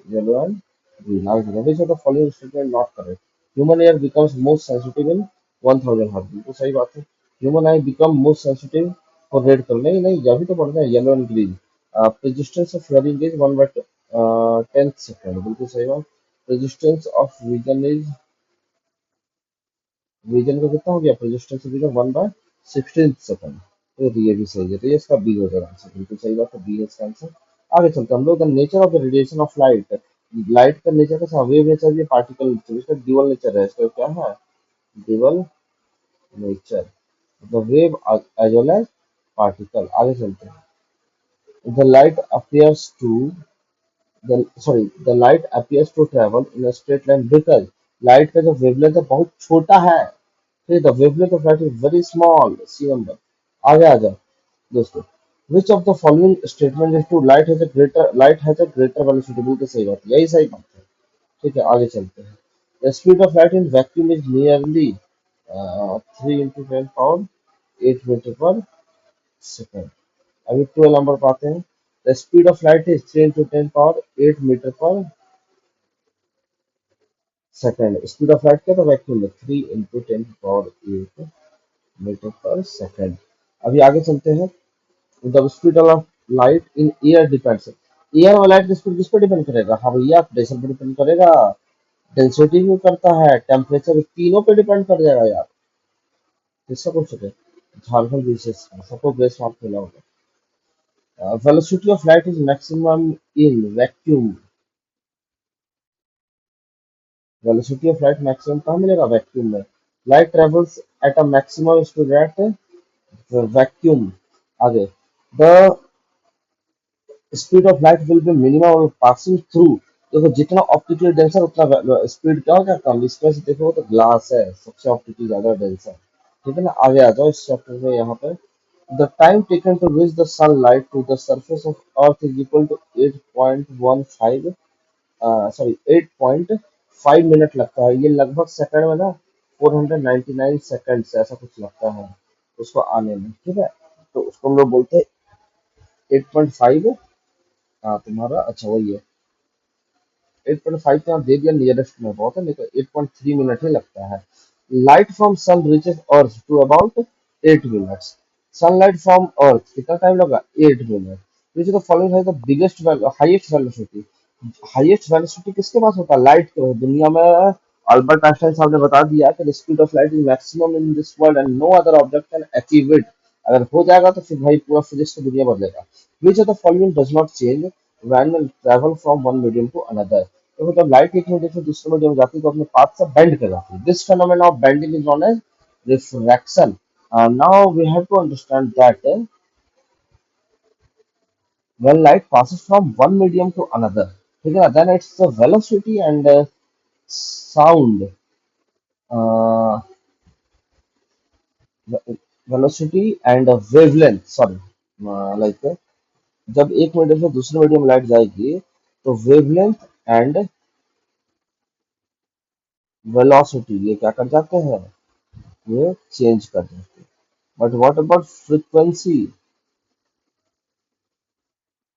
yellow and green. Now, which of the following statement not correct? Human ear becomes most sensitive in 1000 heartbeat. तो सही बात है। Human eye become most sensitive for red color। नहीं नहीं, अभी तो पढ़ते हैं yellow and green। Persistence of hearing is 1/10 second। बिल्कुल सही बात। Resistance of विजन का कितना हो गया? Resistance vision 1/16 second. तो ये भी सही है, तो ये इसका बी हो जाएगा आंसर। बिल्कुल सही बात है, बी है इसका आंसर। आगे चलते हैं हम लोग। The nature of the radiation of light. Light का नेचर कैसा? वेव नेचर भी, पार्टिकल नेचर। इसका ड्यूअल नेचर है। इसका क्या है? Dual nature, the wave as well as particle. आगे चलते हैं। The light appears to the light appears to travel in a straight line because light का जो वेवलेंथ है बहुत छोटा है। फिर the wavelength of light is very small, C number. आगे आ जाओ दोस्तों। Which of the following statement is true, light has a greater velocity, बिल्कुल सही बात है, यही सही बात है। ठीक है, आगे चलते हैं। The speed of light in vacuum is nearly 3 into 10 power 8 metre per second. अभी 12 नंबर पर आते हैं। The speed of light is 3 into 10 power 8 metre per second. Speed of light क्या था वैक्यूम में, 3 into 10 power 8 metre per second. अभी आगे चलते हैं। The speed of light in air depends, air और लाइट की स्पीड किस पर डिपेंड करेगा, हाँ भैया प्रेशर पर डिपेंड करेगा, डेंसिटी भी करता है, टेम्परेचर, तीनों पे डिपेंड कर जाएगा यार। किसका पूछ सके, झारखंड विशेष सबको बेस मार्क मिला होगा। Velocity of light is maximum in vacuum, velocity of light maximum कहाँ मिलेगा, वैक्यूम में। Light travels at a maximum speed at vacuum. आगे, the speed of light will be minimum passing through, देखो जितना optically denser उतना speed क्या होगा कम, इस वजह से देखो तो ग्लास है सबसे ऑप्टिकली ज्यादा डेंसर। ठीक है ना, आगे आ जाओ इस चैप्टर में। यहाँ पे the time taken to reach the sunlight to the surface of earth is equal to 8.15 sorry 8.5 minute लगता है, ये लगभग सेकंड में ना 499 सेकंड ऐसा कुछ लगता है उसको आने में। ठीक है, तो उसको हम लोग बोलते हैं 8.5। हाँ तुम्हारा अच्छा वही है, 8.5 तो यहाँ दे दिया नियरेस्ट में बहुत है, नहीं तो 8.3 मिनट ही लगता है। Light from sun reaches earth to about 8 minutes. Sunlight from earth कितना टाइम लगा, 8 minute. Which is the following है the biggest highest velocity, highest velocity किसके पास होता है, लाइट के दुनिया में। अल्बर्ट आइंस्टाइन साहब ने बता दिया कि the speed of light is maximum in this world and no other object can achieve it. अगर हो जाएगा तो फिर भाई पूरा फिजिक्स की दुनिया बदलेगा। Which of the following does not change when travel from one medium to another, तो जब लाइट एक मीडियम से दूसरे मीडियम जाती है तो अपने पाथ से बेंड कर जाती है। This phenomenon of bending is known as refraction. Now we have to understand that when light passes from one medium to another, ठीक है ना, then it's the velocity and sound, uh, velocity and wavelength, sorry, like जब एक medium से दूसरे medium light जाएगी तो wavelength and velocity ये क्या कर जाते हैं, ये चेंज कर जाते हैं। बट व्हाट अबाउट फ्रीक्वेंसी,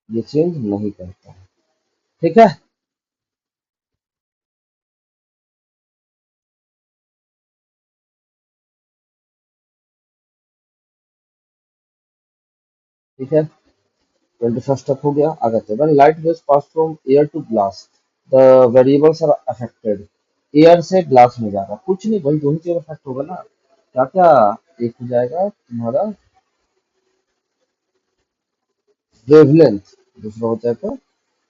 ये चेंज नहीं करता है। ठीक है, ठीक है, 21st तक हो गया। आगे चलते हैं। When light waves pass from air to glass, the variables are affected. Air से ग्लास में जाएगा कुछ नहीं भाई, दोनों चीज अफेक्ट होगा ना। क्या क्या, एक हो जाएगा तुम्हारा वेवलेंथ, दूसरा हो जाएगा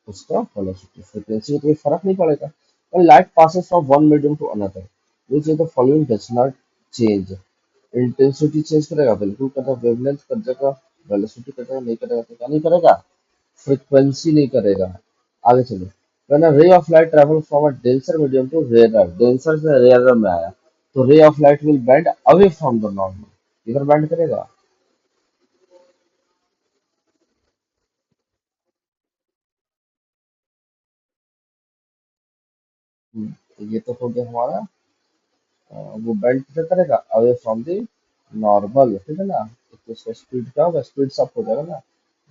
उसका वेलोसिटी, फ्रीक्वेंसी में तो कोई फर्क नहीं पड़ेगा। When light passes from one medium to another, which of the following does not change? Intensity change करेगा, बिल्कुल करेगा, वेवलेंथ कर देगा, वेलोसिटी करेगा, नहीं करेगा तो क्या नहीं करेगा, फ्रीक्वेंसी नहीं करेगा। आगे चलो। When a ray of light travel from a denser medium to rarer, denser से rarer में आया तो ray of light will bend away from the normal, इधर बेंड करेगा। ये तो हो गया हमारा, वो बेंड किधर करेगा, अवे फ्रॉम द नॉर्मल। ठीक है ना, तो उसका स्पीड क्या होगा, स्पीड सब हो जाएगा ना,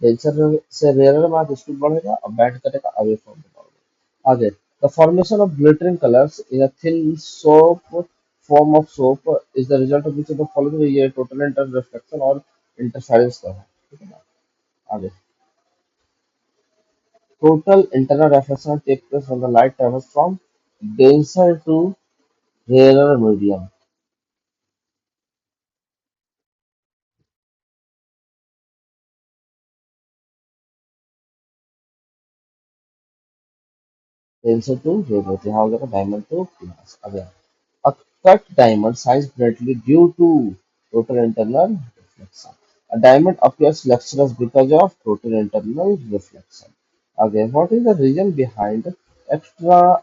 डेंसर से रेयर में तो स्पीड बढ़ेगा और बेंड करेगा अवे फ्रॉम द नॉर्मल। आगे, the formation of glittering colours in a thin soap form of soap is the result of which of the following, ये टोटल इंटर रिफ्लेक्शन और interference का है। ठीक है ना, आगे, total internal reflection takes place when the light travels from denser to rarer medium, denser to rarer, यहाँ हो जाएगा diamond to glass। अगला, a cut diamond shines brightly due to total internal reflection. A diamond appears lustrous because of total internal reflection. Again, what is the reason extra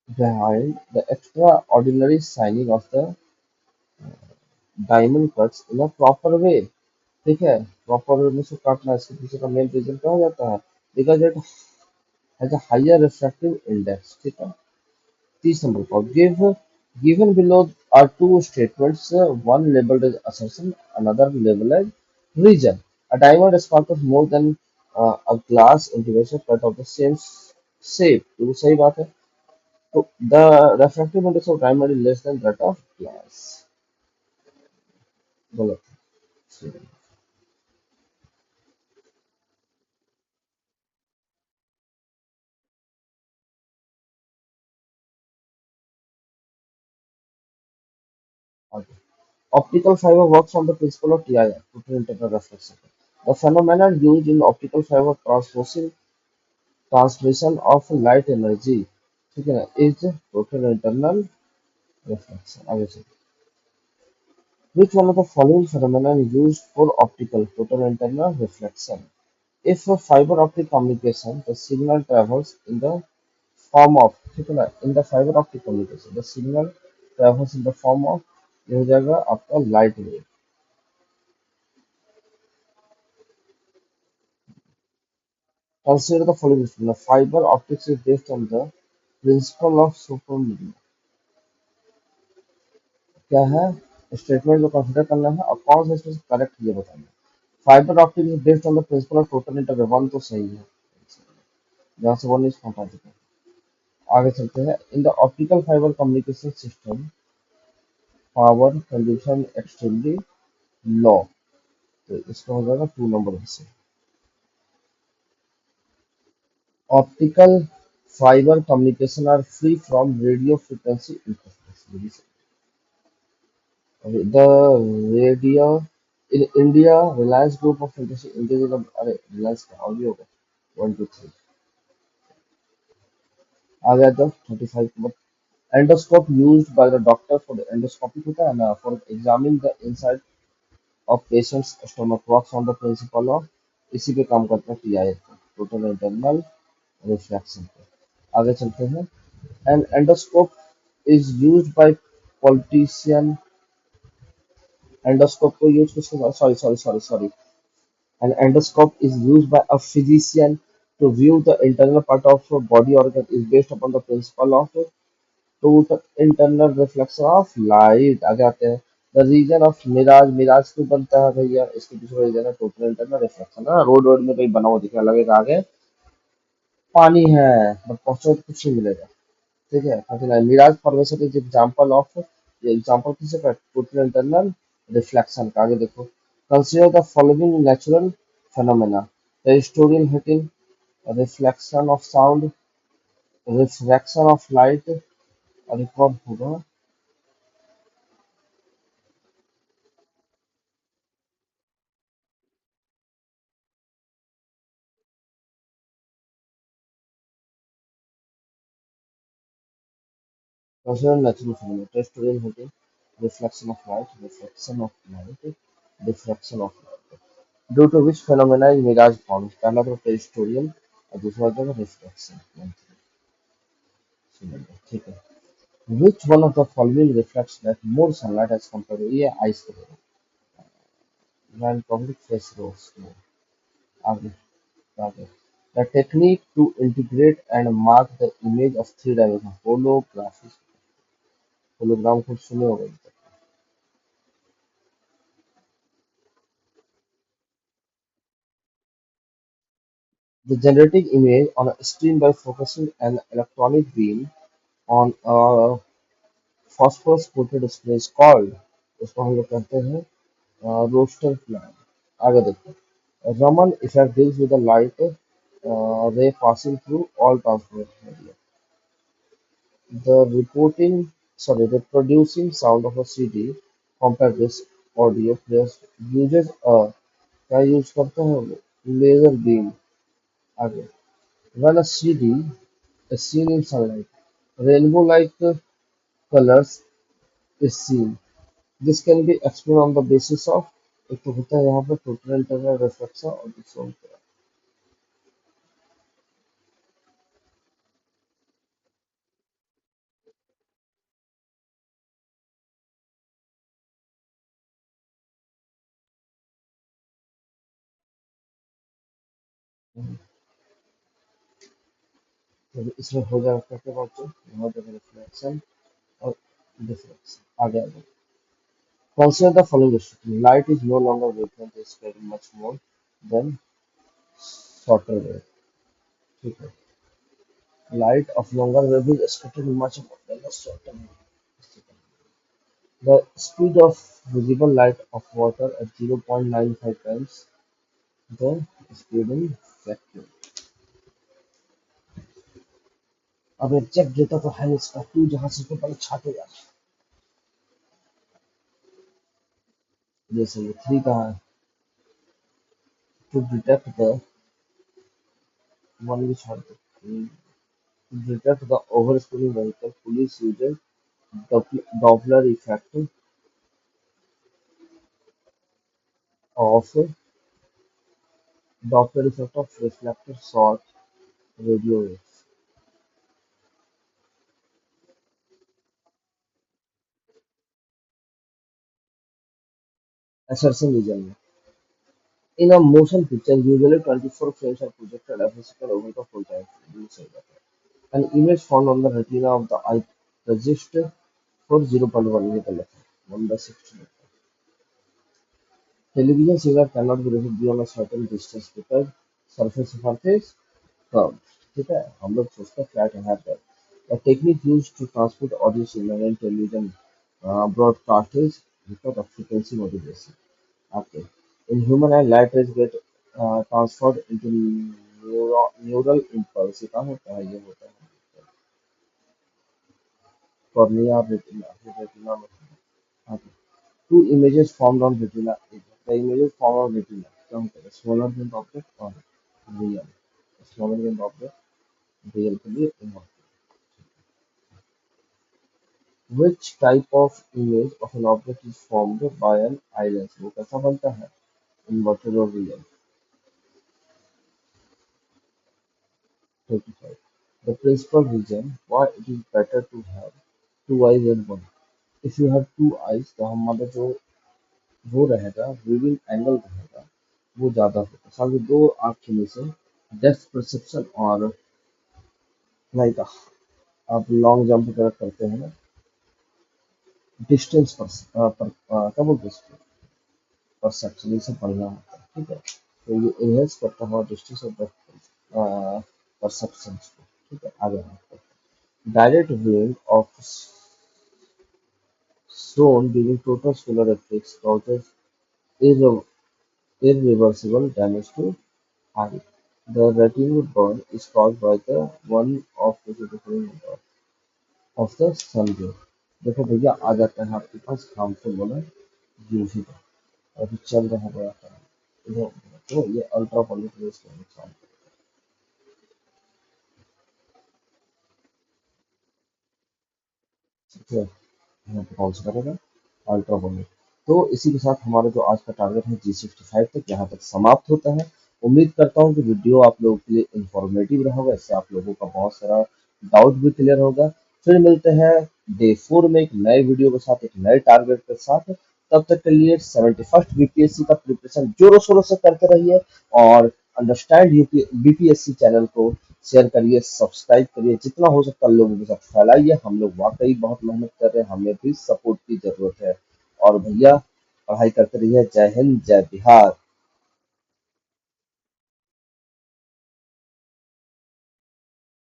behind the extraordinary shining of the diamond cuts in a proper way? ठीक है, proper way में उसको काटना है। इसके पीछे का main reason क्या हो जाता है, because it has a higher refractive index. ठीक है, 30 नंबर पर given below are two statements, one labeled as assertion, another labeled as region. A diamond sparkles more than a glass individual cut of the same shape. तो सही बात है। तो the refractive index of diamond is less than that of glass। गलत है। आगे, optical fiber works on the principle of TIR, total internal reflection। The phenomenon used in optical fiber transmission of light energy, ठीक है ना, is total internal reflection। आगे चलिए, which one of the following phenomena is used for optical total internal reflection? If a fiber optic communication, the signal travels in the form of, ठीक है ना, in the fiber optic communication, the signal travels in the form of, ये हो जाएगा आपका light wave. Consider the following statement: fiber optics is based on the principle of superposition। क्या है statement जो कंसिडर करना है और कौन सा इसमें करेक्ट ये बताना है। Fibre optic is based on the principle of total interval, one तो सही है, जहाँ से वन इज हटा देते हैं। आगे चलते हैं, in the optical fibre communication system power consumption extremely low. तो इसका हो जाएगा 2 नंबर से। Optical fibre communication are free from radio frequency interference. The radio in India, Reliance Group of Industry, India is अरे Reliance का और भी होगा, 1 2 3। आ गया तो 35 number. Endoscope used by the doctor for the endoscopic होता है ना, for examine the inside of patients stomach, works on the principle of, इसी पे काम करता है टीआई, टोटल इंटरनल रिफ्लेक्शन पे। आगे चलते हैं, an endoscope is used by politician. Endoscope को यूज किसके, sorry sorry sorry sorry, an endoscope is used by a physician to view the internal part of a body organ, is based upon the principle of total internal reflection of light। आगे आते हैं, the reason of mirage, mirage क्यों बनता है भैया, इसके पीछे reason है टोटल इंटरनल रिफ्लेक्शन। है रोड रोड में कहीं बना हुआ दिखने लगेगा आगे पानी है, बट पहुंचो तो कुछ नहीं मिलेगा। ठीक है, 39 mirage formation is example of, ये एग्जांपल किसे का, टोटल इंटरनल रिफ्लेक्शन का। आगे देखो, consider the following natural phenomena: terrestrial heating, reflection of sound, refraction of light। और एक और होगा consider natural phenomena: terrestrial heating, reflection of light, due to which phenomena is mirage formed। पहला तो terrestrial और दूसरा हो जाएगा reflection। ठीक है, which one of the following reflects that more sunlight as compared to, ये आइस करेगा when public face rose। आगे आगे, the technique to integrate and mark the image of three dimension holography। hologram कुछ सुने होगा अभी तक। The generating image on a screen by focusing an electronic beam on a phosphorus coated screen is called, उसको हम लोग कहते हैं रोस्टर प्लान। आगे देखो, Raman effect deals with the light ray passing through all transparent media। The reproducing sound of a CD compact disc audio players uses a, क्या use करते हैं लेजर बीम। आगे, when a CD is seen in sunlight, rainbow like colors is seen। This can be explained on the basis of, एक तो होता है यहाँ पे टोटल इंटरनल रिफ्लेक्शन और दूसरा होता है तो इसमें हो जाएगा क्या क्या बच्चों, यहाँ तक रिफ्लेक्शन और डिफ्लेक्शन आगे आगे। Consider the following situation. Light is no longer wavelength is very much more than shorter wave. ठीक है, light of longer wave is scattered much more than the shorter wave. The speed of visible light of water at 0.95 times the speed in vacuum. अब exact data तो है इसका, to जहां से तो पहले छाटे जा, जैसे ये थ्री कहा है, टू डिटेक्ट द वन भी छाड़ दो, to detect the overspinning vehicle, police used Doppler effect of reflector short radio waves. Assertion region. In a motion picture, usually 24 frames are projected as a second over the full time frame. An image found on the retina of the eye persists for 0.1 meter on the 60. Television signal cannot be received beyond a certain distance because surface of Earth is curved. ठीक है, हम लोग सोचते हैं flat है पर the technique used to transmit audio signal in television broadcast is method of frequency modulation. Okay. In human eye, light rays get transferred into neural impulse. ये कहाँ होता है? ये होता है cornea retina में। Okay. Two images formed on retina. The images formed on retina. क्या होता है? Smaller than the object or real? Smaller than the object, real के लिए important. Which type of image of an object is formed by an eye lens? वो कैसा बनता है? Inverted or real? 35. The principal reason why it is better to have two eyes than one. If you have two eyes, तो हमारा जो वो रहेगा, viewing angle रहेगा, वो ज्यादा होगा। साथ ही दो आँख के नीचे डेप्थ परसेप्शन और लाइक आप लॉन्ग जंप वगैरह करते हैं ना, डिस्टेंस पर क्या बोलते हैं, परसेप्शन, ये सब बढ़िया होता है। ठीक है, तो ये इनहेंस करता है डिस्टेंस और डेप्थ परसेप्शन को। ठीक है, आगे बढ़ते हैं। Direct viewing of sun during total solar eclipse causes irreversible damage to eye. The retinal burn is caused by the one of the different of the sun ray. देखो भैया आ जाता है आपके पास हार्मफुल वाला यूवी का, अभी चल रहा है बड़ा काम इधर। तो ये अल्ट्रा वायलेट रेस का नुकसान। ठीक है, यहाँ पे कौन सा करेगा, अल्ट्रा वायलेट। तो इसी के साथ हमारा जो आज का टारगेट है G65 तक यहाँ तक समाप्त होता है। उम्मीद करता हूँ कि वीडियो आप लोगों के लिए इंफॉर्मेटिव रहा होगा, इससे आप लोगों का बहुत सारा डाउट भी क्लियर होगा। फिर मिलते हैं डे 4 में एक नए वीडियो के साथ, एक नए टारगेट के साथ। तब तक के लिए 71st बीपीएससी का प्रिपरेशन जोरों शोरों से करते रहिए और अंडरस्टैंड बीपीएससी चैनल को शेयर करिए, सब्सक्राइब करिए, जितना हो सकता है लोगों के साथ फैलाइए। हम लोग वाकई बहुत मेहनत कर रहे हैं, हमें भी सपोर्ट की जरूरत है। और भैया पढ़ाई करते रहिए। जय हिंद, जय बिहार।